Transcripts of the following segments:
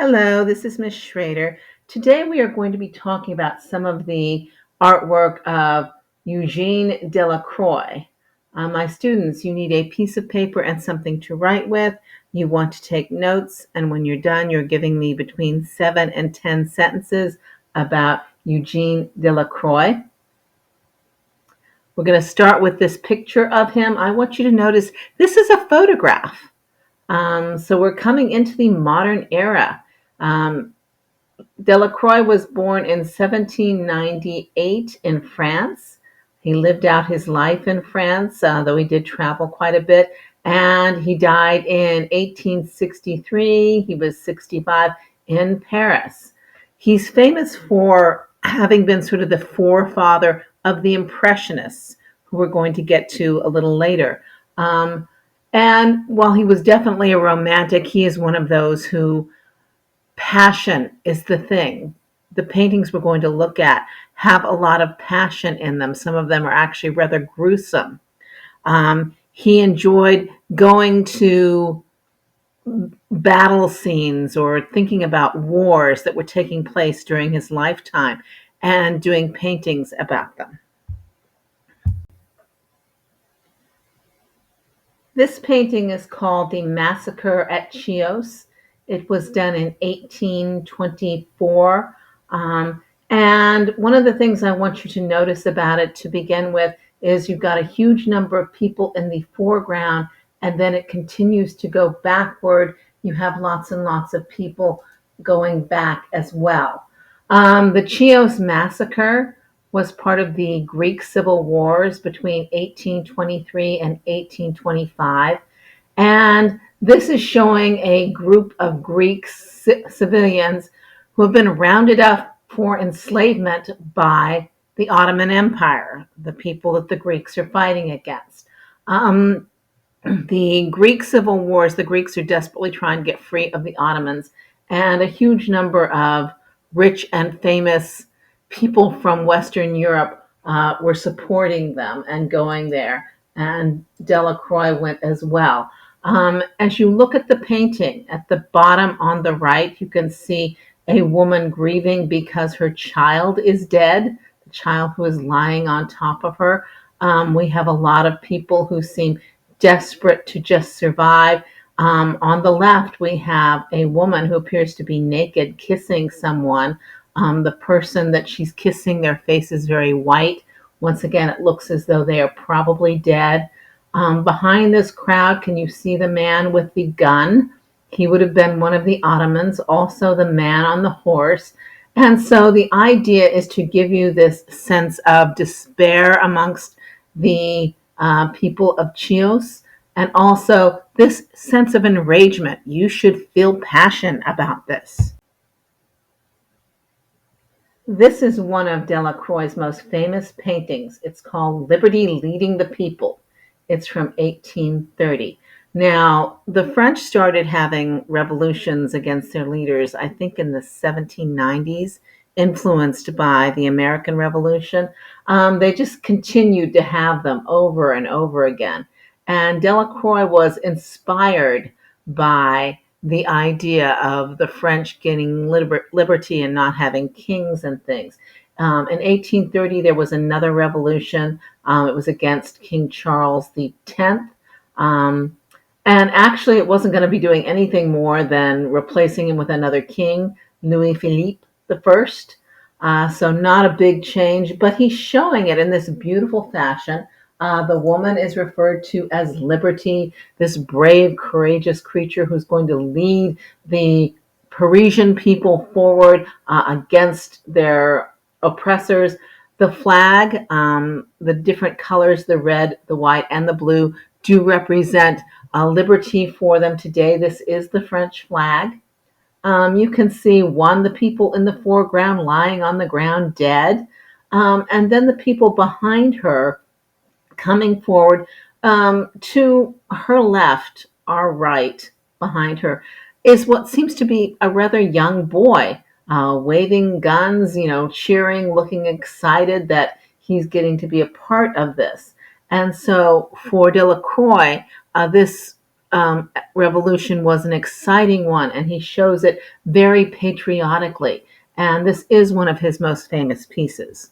Hello, this is Miss Schrader. Today we are going to be talking about some of the artwork of Eugene Delacroix. My students, you need a piece of paper and something to write with. You want to take notes, and when you're done, you're giving me between 7 and 10 sentences about Eugene Delacroix. We're going to start with this picture of him. I want you to notice this is a photograph. So we're coming into the modern era. Um, Delacroix was born in 1798 in France. He lived out his life in France, though he did travel quite a bit. And he died in 1863. He was 65 in Paris. He's famous for having been sort of the forefather of the Impressionists, who we're going to get to a little later. And while he was definitely a romantic, he is one of those who passion is the thing. The paintings we're going to look at have a lot of passion in them. Some of them are actually rather gruesome. He enjoyed going to battle scenes or thinking about wars that were taking place during his lifetime and doing paintings about them. This painting is called The Massacre at Chios. It was done in 1824. And one of the things I want you to notice about it to begin with is you've got a huge number of people in the foreground, and then it continues to go backward. You have lots and lots of people going back as well. The Chios Massacre was part of the Greek civil wars between 1823 and 1825. And this is showing a group of Greek civilians who have been rounded up for enslavement by the Ottoman Empire, the people that the Greeks are fighting against. The Greek civil wars, the Greeks are desperately trying to get free of the Ottomans, and a huge number of rich and famous people from Western Europe were supporting them and going there, and Delacroix went as well. As you look at the painting, at the bottom on the right, you can see a woman grieving because her child is dead, the child who is lying on top of her. We have a lot of people who seem desperate to just survive. On the left, we have a woman who appears to be naked kissing someone. The person that she's kissing, their face is very white. Once again, it looks as though they are probably dead. Behind this crowd, can you see the man with the gun? He would have been one of the Ottomans, also the man on the horse. And so the idea is to give you this sense of despair amongst the people of Chios, and also this sense of enragement. You should feel passion about this. This is one of Delacroix's most famous paintings. It's called Liberty Leading the People. It's from 1830. Now, the French started having revolutions against their leaders, I think, in the 1790s, influenced by the American Revolution. They just continued to have them over and over again. And Delacroix was inspired by the idea of the French gaining liberty and not having kings and things. In 1830, there was another revolution. It was against King Charles X. And actually, it wasn't going to be doing anything more than replacing him with another king, Louis Philippe I. So not a big change, but he's showing it in this beautiful fashion. The woman is referred to as Liberty, this brave, courageous creature who's going to lead the Parisian people forward against their oppressors. The flag, the different colors, the red, the white, and the blue, do represent liberty for them today. This is the French flag. You can see the people in the foreground lying on the ground dead, and then the people behind her coming forward. To her left, our right, behind her, is what seems to be a rather young boy, waving guns, cheering, looking excited that he's getting to be a part of this. And so for Delacroix, this revolution was an exciting one, and he shows it very patriotically. And this is one of his most famous pieces.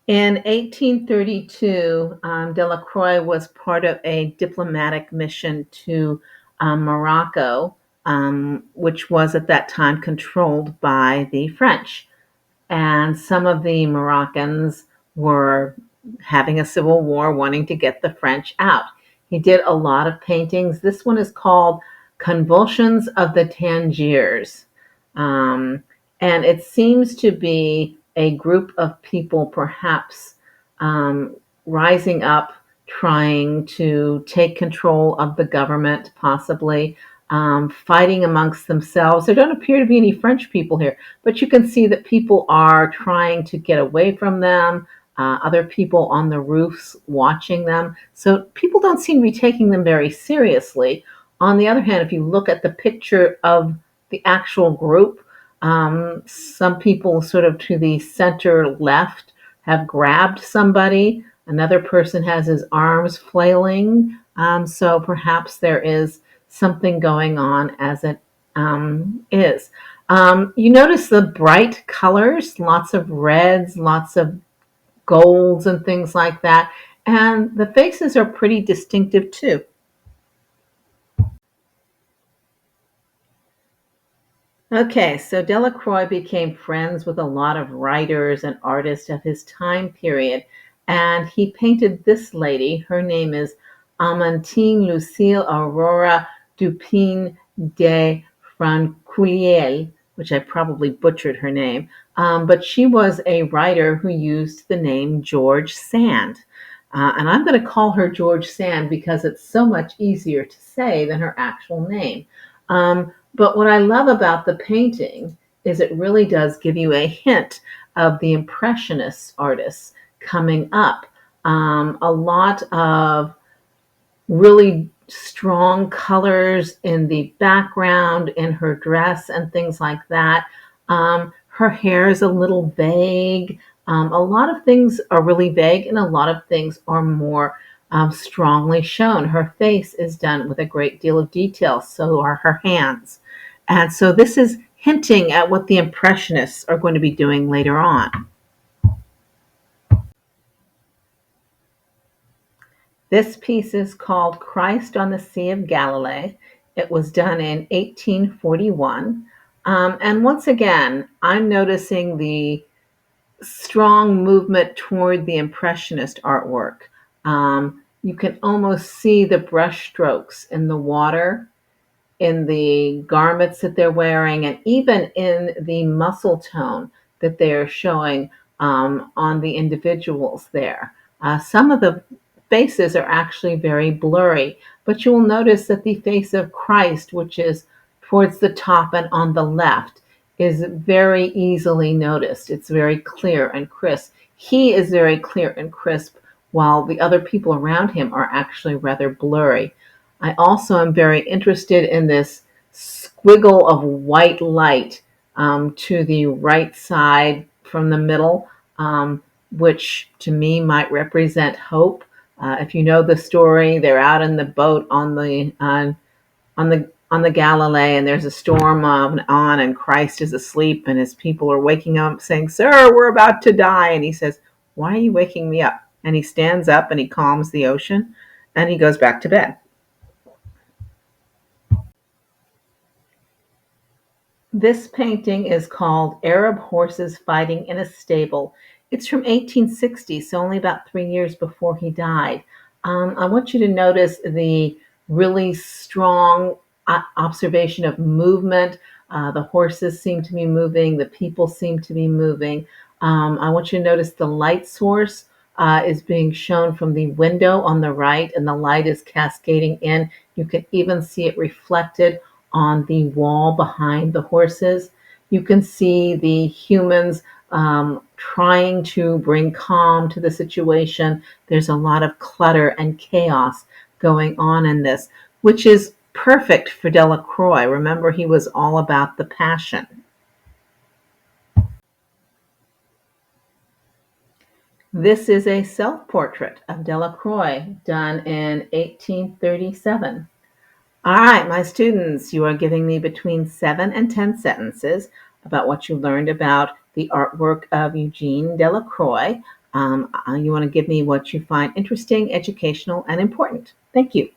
In 1832, Delacroix was part of a diplomatic mission to Morocco, which was at that time controlled by the French. And some of the Moroccans were having a civil war, wanting to get the French out. He did a lot of paintings. This one is called Convulsions of the Tangiers. Um, and it seems to be a group of people perhaps um, rising up, trying to take control of the government, possibly fighting amongst themselves. There don't appear to be any French people here, but you can see that people are trying to get away from them. Other people on the roofs watching them. So people don't seem to be taking them very seriously. On the other hand, if you look at the picture of the actual group, some people sort of to the center left have grabbed somebody. Another person has his arms flailing. So perhaps there is something going on as it is. You notice the bright colors, lots of reds, lots of golds and things like that. And the faces are pretty distinctive too. Okay, so Delacroix became friends with a lot of writers and artists of his time period, and he painted this lady. Her name is Amantine Lucille Aurora Dupin de Franculiel, which I probably butchered her name, but she was a writer who used the name George Sand. And I'm going to call her George Sand because it's so much easier to say than her actual name. But what I love about the painting is it really does give you a hint of the Impressionist artists coming up. A lot of really strong colors in the background, in her dress, and things like that. Her hair is a little vague. A lot of things are really vague, and a lot of things are more strongly shown. Her face is done with a great deal of detail, so are her hands. And so this is hinting at what the Impressionists are going to be doing later on. This piece is called Christ on the Sea of Galilee. It was done in 1841. And once again, I'm noticing the strong movement toward the Impressionist artwork. You can almost see the brush strokes in the water, in the garments that they're wearing, and even in the muscle tone that they're showing on the individuals there. Some of the faces are actually very blurry, but you will notice that the face of Christ, which is towards the top and on the left, is very easily noticed. It's very clear and crisp. He is very clear and crisp, while the other people around him are actually rather blurry. I also am very interested in this squiggle of white light to the right side from the middle, which to me might represent hope. If you know the story, they're out in the boat on the Galilee, and there's a storm on, and Christ is asleep, and his people are waking up, saying, "Sir, we're about to die." And he says, "Why are you waking me up?" And he stands up and he calms the ocean, and he goes back to bed. This painting is called Arab Horses Fighting in a Stable. It's from 1860, so only about 3 years before he died. I want you to notice the really strong observation of movement. The horses seem to be moving, the people seem to be moving. I want you to notice the light source is being shown from the window on the right, and the light is cascading in. You can even see it reflected on the wall behind the horses. You can see the humans trying to bring calm to the situation. There's a lot of clutter and chaos going on in this, which is perfect for Delacroix. Remember, he was all about the passion. This is a self-portrait of Delacroix done in 1837. All right, my students, you are giving me between 7 and 10 sentences about what you learned about the artwork of Eugene Delacroix. You want to give me what you find interesting, educational, and important. Thank you.